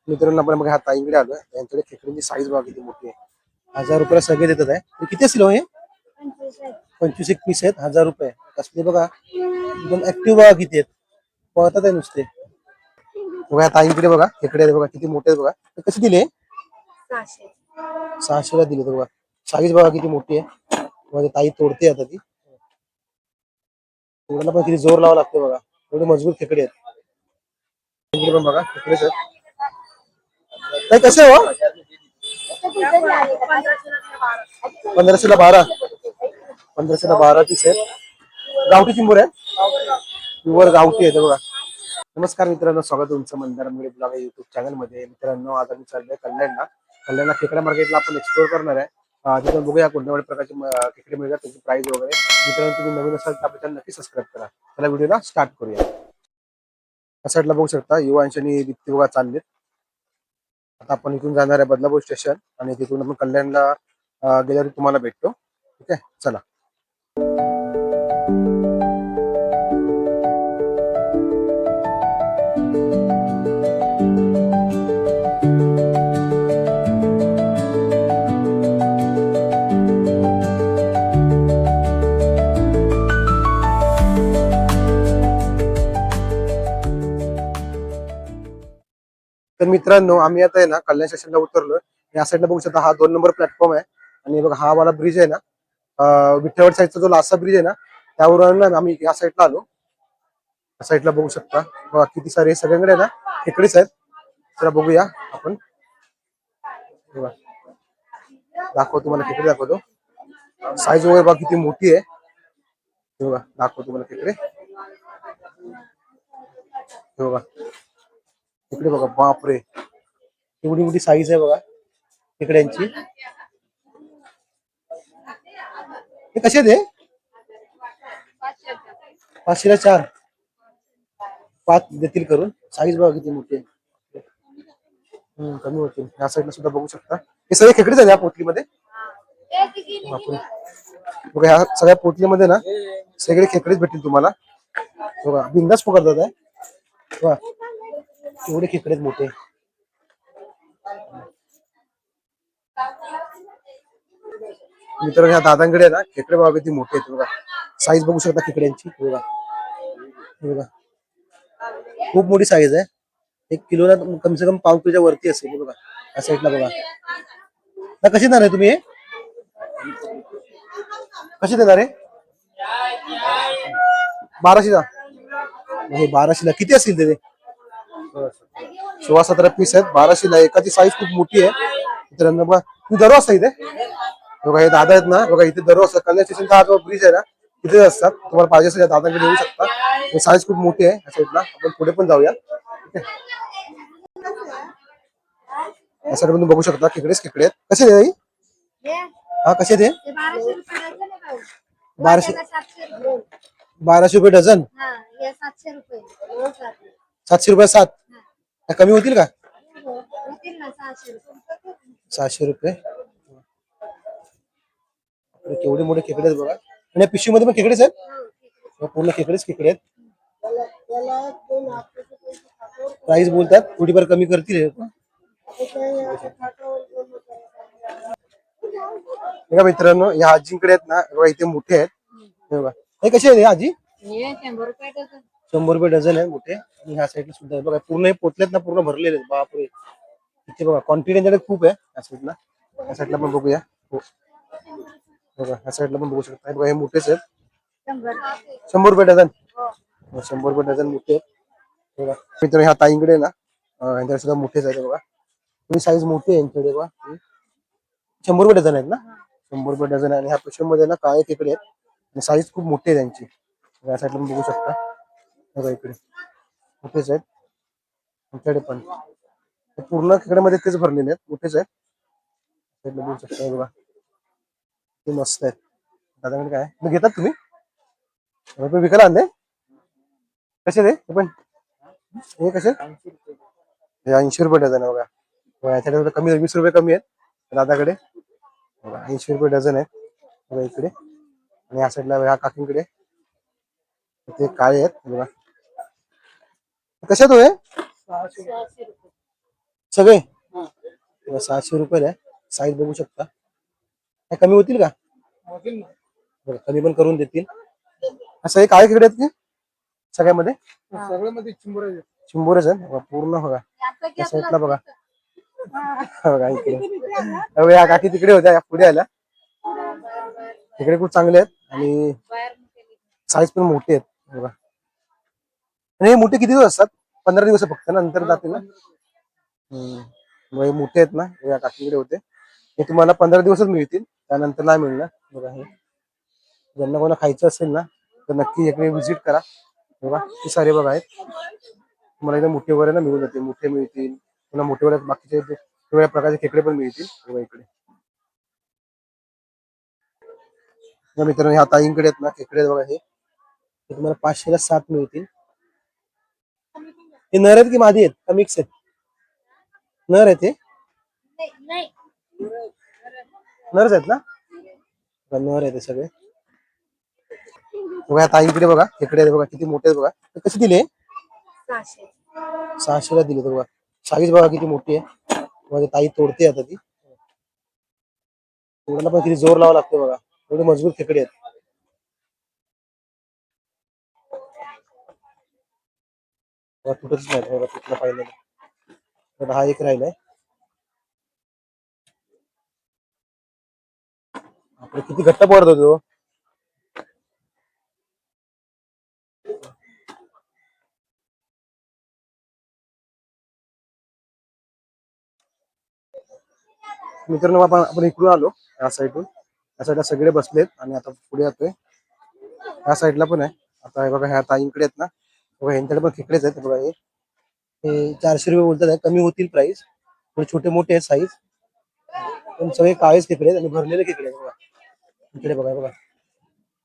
मित्रांनो आपण बघा ताईंकडे आलोय. त्यांच्याकडे खेकडीची साईज बघा किती मोठी आहे. 1000 रुपयाला सगळे देतात आहे. हे किती असतील हो हे? 25 एक पीस आहेत. 1000 रुपये कसले बघा. एकदम ऍक्टिव्ह बघा किती आहेत. पळतात आहे नुसते. बघा ताईंकडे बघा खेकडे आहेत बघा किती मोठे आहेत बघा. ते कसे दिले? 600ला दिले बघा. साईज बघा किती मोठी आहे. बघा ताई तोडते आता ती. तोडायला पण किती जोर लावा लागते बघा. एवढे मजबूत खेकडे आहेत. इकडे पण बघा खेकडेच आहेत. ताई कसे हो? 1500ला 12. 1500ला 12 पीस आहेत. गावठी चिंबोर आहे. प्युअर गावठी आहे बघा. नमस्कार मित्रांनो, स्वागत तुमचं मंदार मुळे ब्लॉग युट्यूब चॅनल मध्ये. मित्रांनो आज आम्ही चाललोय कल्याणला खेकडा मार्केटला आपण एक्सप्लोर करणार आहे. तिथे बघूया कोणत्या प्रकारचे खेकडे मिळतात, त्याची प्राइस वगैरे. मित्रांनो तुम्ही नवीन असाल तर आपल्या चॅनल नक्की सबस्क्राईब करा. चला व्हिडिओला स्टार्ट करूया. या साईडला बघू शकता युवांश आणि दीप्ती बघा चाललेत. आता आपण इथून जाणार आहे बदलापूर स्टेशन आणि तिथून आपण कल्याणला गेल्यावर तुम्हाला भेटतो. ठीक आहे, चला. तर मित्रांनो आम्ही आता आहे ना कल्याण स्टेशनला उतरलोय. या साईडला बघू शकता हा 2 नंबर प्लॅटफॉर्म आहे. आणि बघा हा वाला ब्रिज आहे ना, विठ्ठलवाडी साईडचा जो लास्टचा ब्रिज आहे ना, त्यावरून ना आम्ही या साईडला आलो. या साईडला बघू शकता बघा किती सारे सगळ्यांकडे ना खेकडेच आहेत. चला बघूया आपण. बघा दाखवतो तुम्हाला खेकडे दाखवतो. साईज वगैरे बघा किती मोठी आहे. बघा दाखवतो तुम्हाला खेकडे. बघा इकडे बघा, बापरे एवढी मोठी साईज आहे बघा खेकड्यांची. हे कसे आहेत? 500ला 4. 5 देतील करून. साईज बघा किती मोठी आहे. कमी होतील. या साईडला सुद्धा बघू शकता हे सगळे खेकडेच आहेत या पोटलीमध्ये. बापरे. बघा ह्या सगळ्या पोटलीमध्ये ना सगळे खेकडेच भेटतील तुम्हाला. बघा बिंदास पकडतात आहे. बघा एवढे खेकडेच मोठे. मित्रांनो ह्या दादांकडे ना खेकडे बघा किती मोठे आहेत. बघा साईज बघू शकता खेकड्यांची. बघा बघा खूप मोठी साईज आहे. 1 किलोला कम से कम पाव किलोच्या वरती असेल. बघा या साईडला बघा. कशी देणार आहे तुम्ही हे? कशी देणार आहे? 1200ला. हे 1200ला किती असतील ते? 16-17 पीस आहेत. 1200ला. एकाची साईज खूप मोठी आहे. मित्रांनो बघा तुम्ही दररोज असता इथे? बघा हे दादा आहेत ना, बघा इथे दररोज असतात. कल्याण स्टेशनचा हा जो ब्रिज आहे ना तिथेच असतात. तुम्हाला पाहिजे असेल दादांकडे येऊ शकता. साईज खूप मोठी आहे. या साईडला आपण पुढे पण जाऊया. ठीक आहे, या साईड पण बघू शकता खेकडेच खेकडे आहेत. कसे आहे? हा कसे ते? 1200. 1200 रुपये डझन. 700 रुपये 7. कमी होतील का? 600 रुपये. केवढे मोठे खेकडे आहेत बघा. आणि पिशवीमध्ये पण खेकडेच आहेत. पूर्ण खेकडेच खेकडे आहेत. प्राइस बोलतात थोडीफार कमी करतील. बघा मित्रांनो या आजींकडे आहेत ना बघा इथे मोठे आहेत. बघा हे कसे आहेत आजी? 100 रुपये डझन आहे मोठे. आणि ह्या साईडला सुद्धा बघा पूर्ण हे पोटलेत ना पूर्ण भरलेले आहेत. बापरे इथे बघा कॉन्फिडन्स खूप आहे या साईडला. या साईडला पण बघूया. हो बघा या साईडला पण बघू शकता. बघा हे मोठेच आहेत. 100 रुपये डझन. 100 रुपये डझन मोठे आहेत. बघा मित्रांनो ह्या ताईंकडे ना यांच्याकडे सुद्धा मोठेच आहेत. बघा थोडी साईज मोठी आहे यांच्याकडे. बघा 100 रुपये डझन आहेत ना. 100 रुपये डझन आहे. आणि ह्या पिशवीमध्ये ना काळे खेकडे आहेत. आणि साईज खूप मोठी आहे त्यांची. या साईडला पण बघू शकता. बघा इकडे मोठेच आहेत. आमच्याकडे पण पूर्ण खेकड्यामध्ये तेच भरलेले आहेत. मोठेच आहेत. बघू शकता. बघा ते मस्त आहेत. दादाकडे काय मग घेतात तुम्ही? विकायला आणले कसे ते पण? हे कसे? 80 रुपये डझन आहे. बघा याच्याकडे कमी 20 रुपये कमी आहेत दादाकडे. बघा 80 रुपये डझन आहे. बघा इकडे. आणि या साईडला ह्या काकींकडे ते काळे आहेत. बघा कसे तो आहे? सगळे 600 रुपये आहे. साईज बघू शकता. काय कमी होतील का? बरं, कमी पण करून देतील. असं हे काय खेकडे आहेत की सगळ्यामध्ये? सगळ्यामध्ये चिंबोरेच आहेत बघा, पूर्ण बघा या साईडला बघा. बघा इकडे अहो, या काकी तिकडे होत्या, या पुढे आल्या. तिकडे खूप चांगले आहेत आणि साईज पण मोठी आहेत बघा. आणि हे मोठे किती दिवस असतात? 15 दिवस फक्त, नंतर जातील ना? मग हे मोठे आहेत ना, या काकीकडे होते. हे तुम्हाला 15 दिवसच मिळतील, त्यानंतर नाही मिळणार. बघा हे ज्यांना कोणा खायचं असेल ना तर नक्की इकडे व्हिजिट करा. बघा किती सारे बघा आहेत. तुम्हाला इथे मोठे वगैरे ना मिळून जातील, मोठे मिळतील, पुन्हा मोठे वगैरे बाकीचे वेगवेगळ्या प्रकारचे खेकडे पण मिळतील. बघा इकडे मित्रांनो, ह्या ताईंकडे आहेत ना खेकडे बघा. हे तुम्हाला 500 ला 7 मिळतील. हे नर आहेत की मादी आहेत का मिक्स आहेत? नर आहेत हे, नरच आहेत ना? नर आहेत हे सगळे. बघा ताईंकडे बघा खेकडे आहेत बघा, किती मोठे आहेत बघा. कसे दिले? 600 ला दिले. बघा साईज बघा किती मोठी आहे. बघा ताई तोडते आता ती. तोडायला पण किती जोर लावा लागते बघा, एवढे मजबूत खेकडे आहेत. तुटतच नाही बघा, तुटला पाहिजे. तर हा एक राहिलाय. आपलं किती घट्ट पडत होतो. मित्रांनो, आपण इकडून आलो या साईडून. या साईडला सगळे बसलेत आणि आता पुढे जातोय. या साईडला पण आहे. आता हे बघा ह्या ताईंकडे आहेत ना, बघा यांच्याकडे पण खेकडेच आहेत बघा. हे 400 रुपये बोलतात आहे, कमी होतील प्राइस. छोटे मोठे आहेत साईज, पण सगळे काळेच खेकडे आहेत आणि भरलेले खेकडे आहेत बघा. इकडे बघा बघा,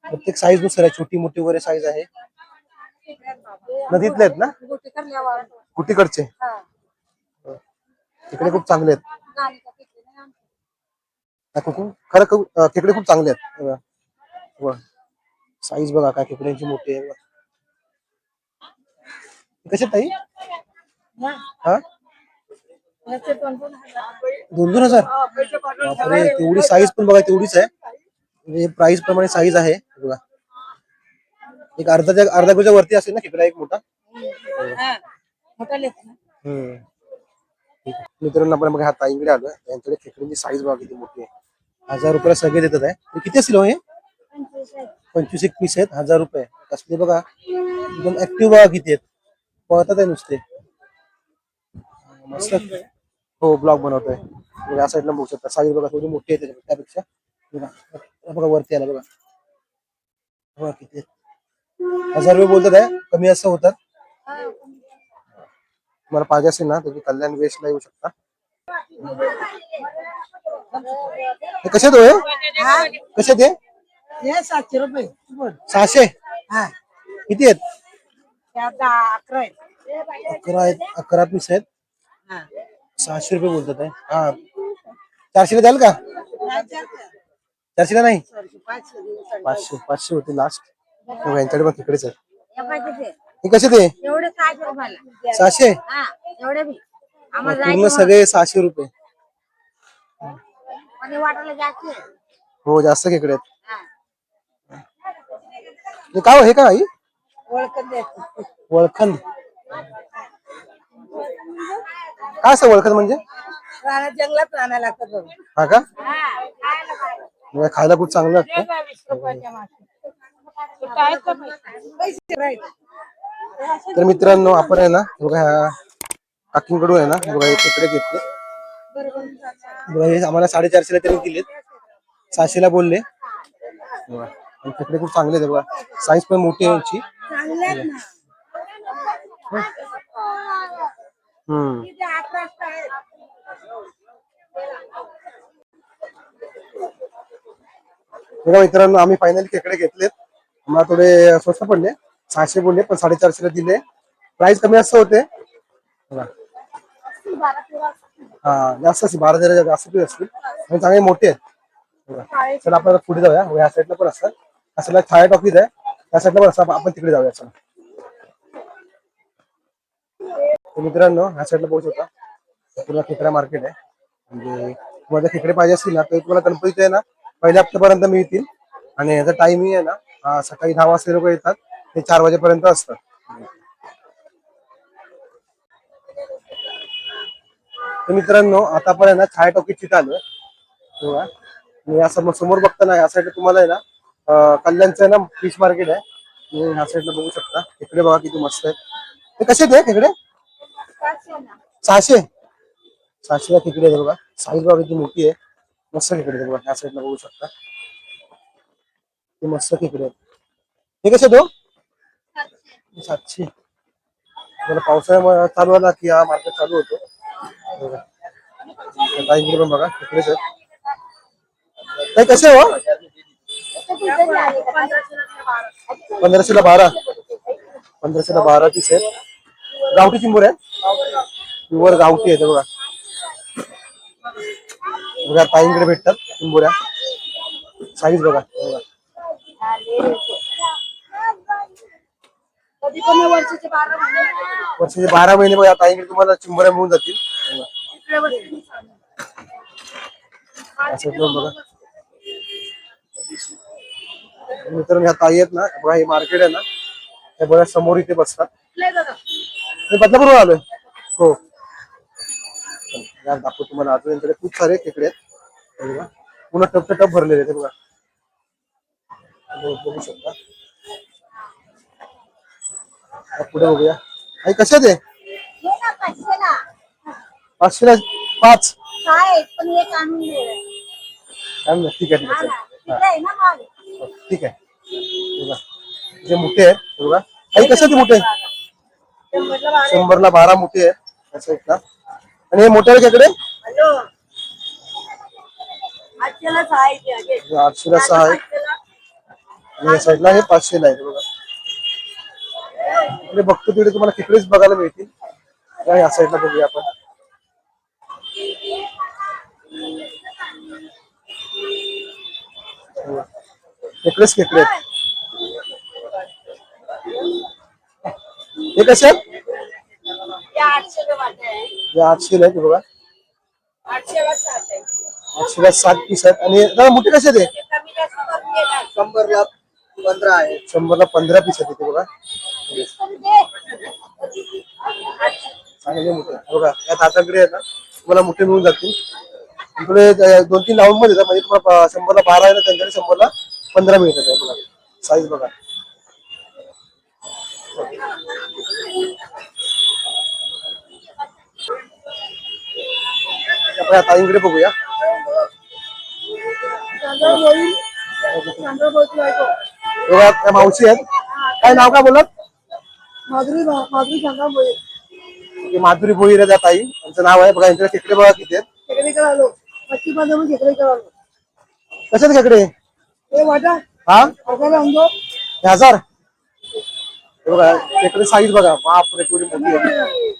प्रत्येक साईज नुसार आहे, छोटी मोठी वगैरे साईज आहे. नदीतले आहेत ना, कुठीकडचे? तिकडे खूप चांगले आहेत. खरं खेकडे खूप चांगले आहेत बघा. साईज बघा काय खेकड्यांची मोठी आहे. कसे ताई? हा 2,000. बापरे, तेवढी साईज पण बघा तेवढीच आहे. म्हणजे प्राइस प्रमाणे साईज आहे बघा. एक अर्धा किलोच्या वरती असेल ना खेकडा एक मोठा. मित्रांनो, आपण बघा ताईंकडे आलोय. यांच्याकडे खेकड्यांची साईज बघा किती मोठी आहे. 1000 रुपयाला सगळे देतात आहे. किती असतील हे? 25 एक पीस आहेत. 1000 रुपये. कसले बघा एकदम ऍक्टिव्ह बघा किती आहेत, पळतात आहे नुसते. मस्त. हो ब्लॉग बनवतोय. या साईडला बघू शकता साईज बघा थोडी मोठी आहे त्यापेक्षा. बघा वरती आला बघा. बघा किती 1000 रुपये बोलतात आहे, कमी असं होतात. तुम्हाला पाहिजे असेल ना तुम्ही कल्याण वेस्टला येऊ शकता. कसे तो कसे ते? 700 रुपये. 600. किती आहेत? 11 आहेत. 11 पीस आहेत. 600 रुपये बोलतात आहे. हा 400 ला द्याल का? 400 ला नाही, 500 होते लास्ट. यांच्याकडे पण तिकडेच आहे. हे कसे ते? 600. पूर्ण सगळे 600 रुपये. हो जास्त खेकडे आहेत. काय हे काय वळखंद? काय असं वळखंद म्हणजे? जंगलात राहण्याला लागतं. हा का? खायला खूप चांगलं लागतं. तर मित्रांनो, आपण आहे ना बघा ह्या काकींकडून आहे ना बघा हे खेकडे घेतले बघा. हे आम्हाला 450 ला तरी दिलेत. 600 ला बोलले बघा. खेकडे खूप चांगले आहेत बघा, साईज पण मोठी आहे यांची. बघा मित्रांनो, आम्ही फायनली खेकडे घेतलेत. आम्हाला थोडे स्वस्त पडले. 600 बोलले पण 450 ला दिले. प्राइस कमी असं होते बघा. हा जास्त 12,000 जास्त असतील आणि चांगले मोठे आहेत. चला आपण पुढे जाऊया. ह्या साईडला पण असतात. असं छाया टॉकीज आहे, त्या साईडला पण असतात. आपण तिकडे जाऊया चला. मित्रांनो ह्या साईडला पोहोच होता. पूर्ण खेकडा मार्केट आहे. म्हणजे तुम्हाला खेकडे पाहिजे असतील ना तर तुम्हाला गणपतीचे आहे ना पहिल्या हप्त्यापर्यंत मिळतील. आणि याचा टाइमिंग आहे ना सकाळी 10 वाजता लोक येतात ते 4 वाजेपर्यंत असतात. तर मित्रांनो आता आपण आहे ना छाया टॉकीज तिथे आलोय तेव्हा आणि या समोर बघताना या साईडला तुम्हाला आहे ना कल्याणचं आहे ना फिश मार्केट आहे. तुम्ही ह्या साईडला बघू शकता खेकडे बघा किती मस्त आहेत. ते कसे ते खेकडे 600 600 खेकडे आहेत बघा. साईज बघा किती मोठी आहे. मस्त खेकडे आहेत बघा ह्या साईडला बघू शकता ते मस्त खेकडे आहेत. हे कसे तो 700. मला पावसाळ्यामुळे चालू आला की हा मार्केट चालू होतो बघा. काही पण बघा खेकडेच आहेत. ते कसे हो 1500 ला 12 1500 ला 12 पीस आहेत. गावठी चिंबूर आहे प्युअर गावठी आहे बघा. बघा ताईंकडे भेटतात चिंबुऱ्या. साईज बघा बघा. वर्षाचे 12 महिने बघा ताईंकडे तुम्हाला चिंबुऱ्या मिळून जातील. बघा मित्रांनो ह्या ताई आहेत ना बघा हे मार्केट आहे ना त्या बघा समोर इथे बसतात. मी बदलापूरवर आलोय हो. दाखवतो तुम्हाला अजून यांच्याकडे खूप सारे खेकडे आहेत बघा. पुन्हा टप टप भरलेले आहेत बघा बघू शकता. पुढे बघूया आई कशा ते 500 ला 5 ठीक आहे ठीक आहे ठीक आहे बघा जे मोठे आहेत बघा. आई कशा ते मोठे 100 ला 12 मोठे आहेत असं एक ना. आणि हे मोठे खेकडे 800 ला 6 आहेत. आणि या साईडला हे 500 ला आहे बघा. इकडे बघतो तिकडे तुम्हाला खेकडेच बघायला मिळतील. या साईडला बघूया आपण. खेकडेच खेकडे आहेत. हे कसे आहेत 800 ला आहेत बघा. 800 ला 7 पीस आहेत. आणि दादा मोठे कसे आहेत 100 ला 15 आहे. 100 ला 15 पीस आहेत इथे बघा. चांगले मोठे बघा या दादाकडे आहे ना तुम्हाला मोठे मिळून जातील. इकडे 2-3 राऊंड मध्ये म्हणजे तुम्हाला 100 ला 12 आहे ना त्यांच्याकडे 100 ला 15 मिळतात बघा. साईज बघा. आपण ताईंकडे बघूया. बघा त्या मावशी आहेत. काय नाव काय बोलत माधुरी भोईर त्या ताई यांचं नाव आहे बघा. यांच्याकडे खेकडे बघा किती आहेत. कशात खेकडे हा 1000 बघा. खेकडे साईज बघा बापरे थोडी मोठी आहे.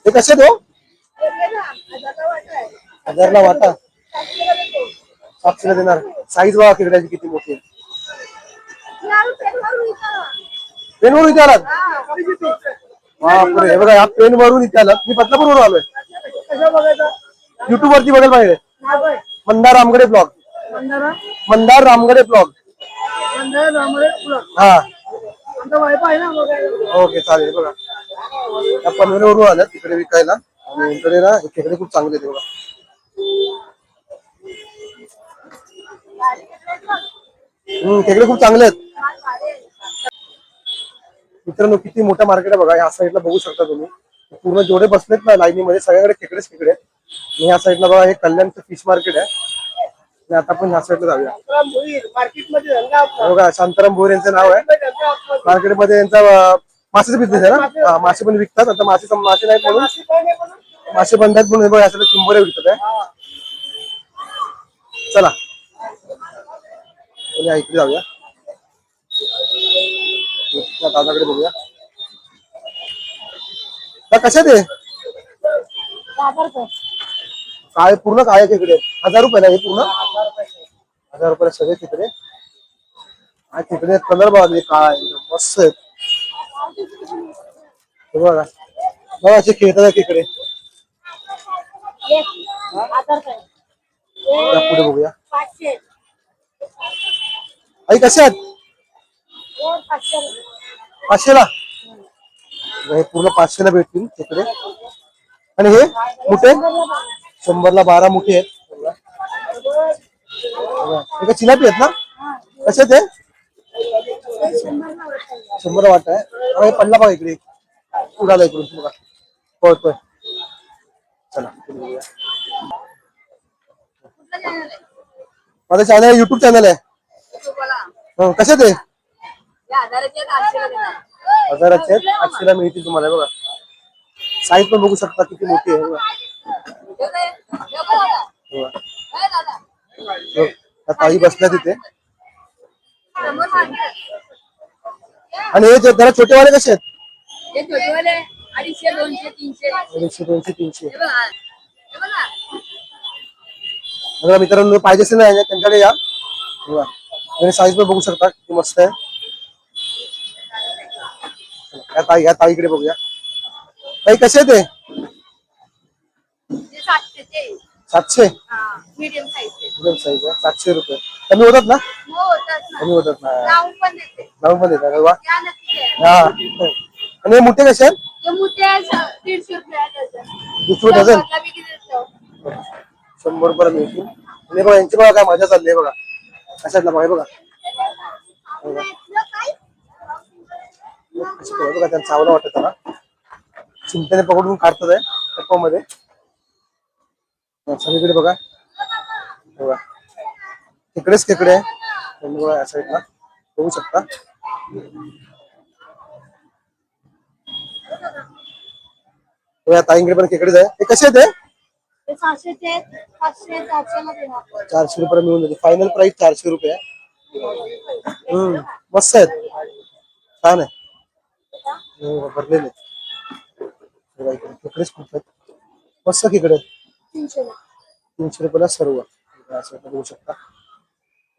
ते कसे तो 1000 ला वाटा 700 ला देणार. साईज बघा खेकड्याची किती मोठी आहे. पेन वरून इथे आलात बापरे. हे बघा या पेन वरून इथे आलात. मी बदलापूरवरून आलोय. युट्यूब वरती बघायला पाहिजे. मंदार रामगडे ब्लॉग. मंदार रामगडे ब्लॉग हा ओके चालेल. बघा या पनवेलवरून आल्यात तिकडे विकायला. आणि इकडे ना खेकडे खूप चांगले आहेत बघा. खेकडे खूप चांगले आहेत मित्रांनो. किती मोठा मार्केट आहे बघा. या साईडला बघू शकता तुम्ही पूर्ण जेवढे बसलेत ना लाईनीमध्ये सगळ्याकडे खेकडेच खेकडे आहेत. आणि या साईडला बघा हे कल्याणचं फिश मार्केट आहे. आणि आता आपण ह्या साईडला जाऊया. बघा शांताराम भोईर यांचं नाव आहे. मार्केटमध्ये यांचा मासेचा बिझनेस आहे ना. मासे पण विकतात. आता मासे नाही म्हणून मासे बंद आहेत म्हणून बघा या साईडला चिंबोरे विकतात आहे. चला इकडे जाऊया. दादाकडे बघूया. कशा ते काय पूर्ण काय खेकडे 1000 रुपयाला हे पूर्ण 1000 रुपयाला सगळे खेकडे. हा खेकडे कलर बघा काय मस्त आहेत बघा. बघा असे खेळतात खेकडे. या पुढे बघूया. 500. आई कसे आहेत? 500ला. हे पूर्ण 500ला भेटतील तिकडे. आणि हे मुठे 100ला 12 मुठे आहेत. बघा. चिलापी आहेत ना? कसे ते 100 वाट आहे. हे पडला बघा इकडे उडाला इकडून बघा पळतोय. चला माझं चॅनल युट्यूब चॅनल आहे. कसे ते 1000चे आहेत. 800ला मिळतील तुम्हाला. बघा साईज पण बघू शकता किती मोठी आहे. बघा त्या ताई बसल्या तिथे. आणि हे जरा छोटेवाले कसे आहेत? 250, 200, 300. 150, 200, 300. बघा मित्रांनो पाहिजे असेल ना त्यांच्याकडे या. बघा आणि साईज पण बघू शकता किती मस्त आहे. या ताईकडे बघूया. ताई कसे आहे ते 700. Medium size. एकदम साईज आहे. 700 रुपये. कमी होतात ना? कमी होतात ना. लावून पण देतात का? हा. आणि हे मोठे कसे आहेत? 150 रुपये. 100 डझन. 100 रुपये मिळतील. आणि बघा यांची बघा काय मजा चालली आहे. बघा कशातला बघा. बघा बघा त्यांना चावला वाटत त्याला. चिमट्याने पकडून काढतात आहे टप्पामध्ये. सगळीकडे बघा. बघा तिकडेच खेकडे आहे. बघा या साईडला बघू शकता. या ताईंकडे पण खेकडेच आहे. ते कसे आहेत? 700 ते 500, 400 मध्ये. 400 रुपये मिळून जाते. फायनल प्राइस 400 रुपये आहे. मस्त आहेत. छान आहे. भरलेले खेकडेच खूप आहेत. मस्त खेकडे आहेत. 300 रुपयाला सर्व. बघू शकता.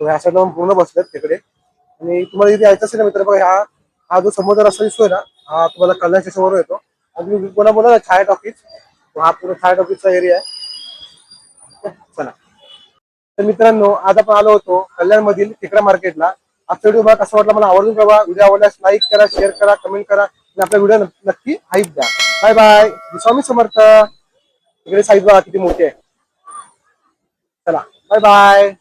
ह्या साईडला पूर्ण बसलेत खेकडे. आणि तुम्हाला इथे यायचं असेल ना मित्र बघा हा जो समुद्र रस्ता दिसतोय ना हा तुम्हाला कल्याण स्टेशनवर येतो. आणि तुम्ही कोणा बोला ना छाया टॉकीज. हा पूर्ण छाया टॉकीजचा एरिया आहे. चला तर मित्रांनो आज आपण आलो होतो कल्याण मधील खेकडा मार्केटला. आजचा व्हिडिओ मला कसं वाटला मला आवर्जून कळवा. व्हिडिओ आवडल्यास लाईक करा, शेअर करा, कमेंट करा आणि आपल्या व्हिडिओ नक्की हाईप द्या. Bye bye. स्वामी समर्थ. इकडे साईज बघा किती मोठी आहे. चला बाय बाय.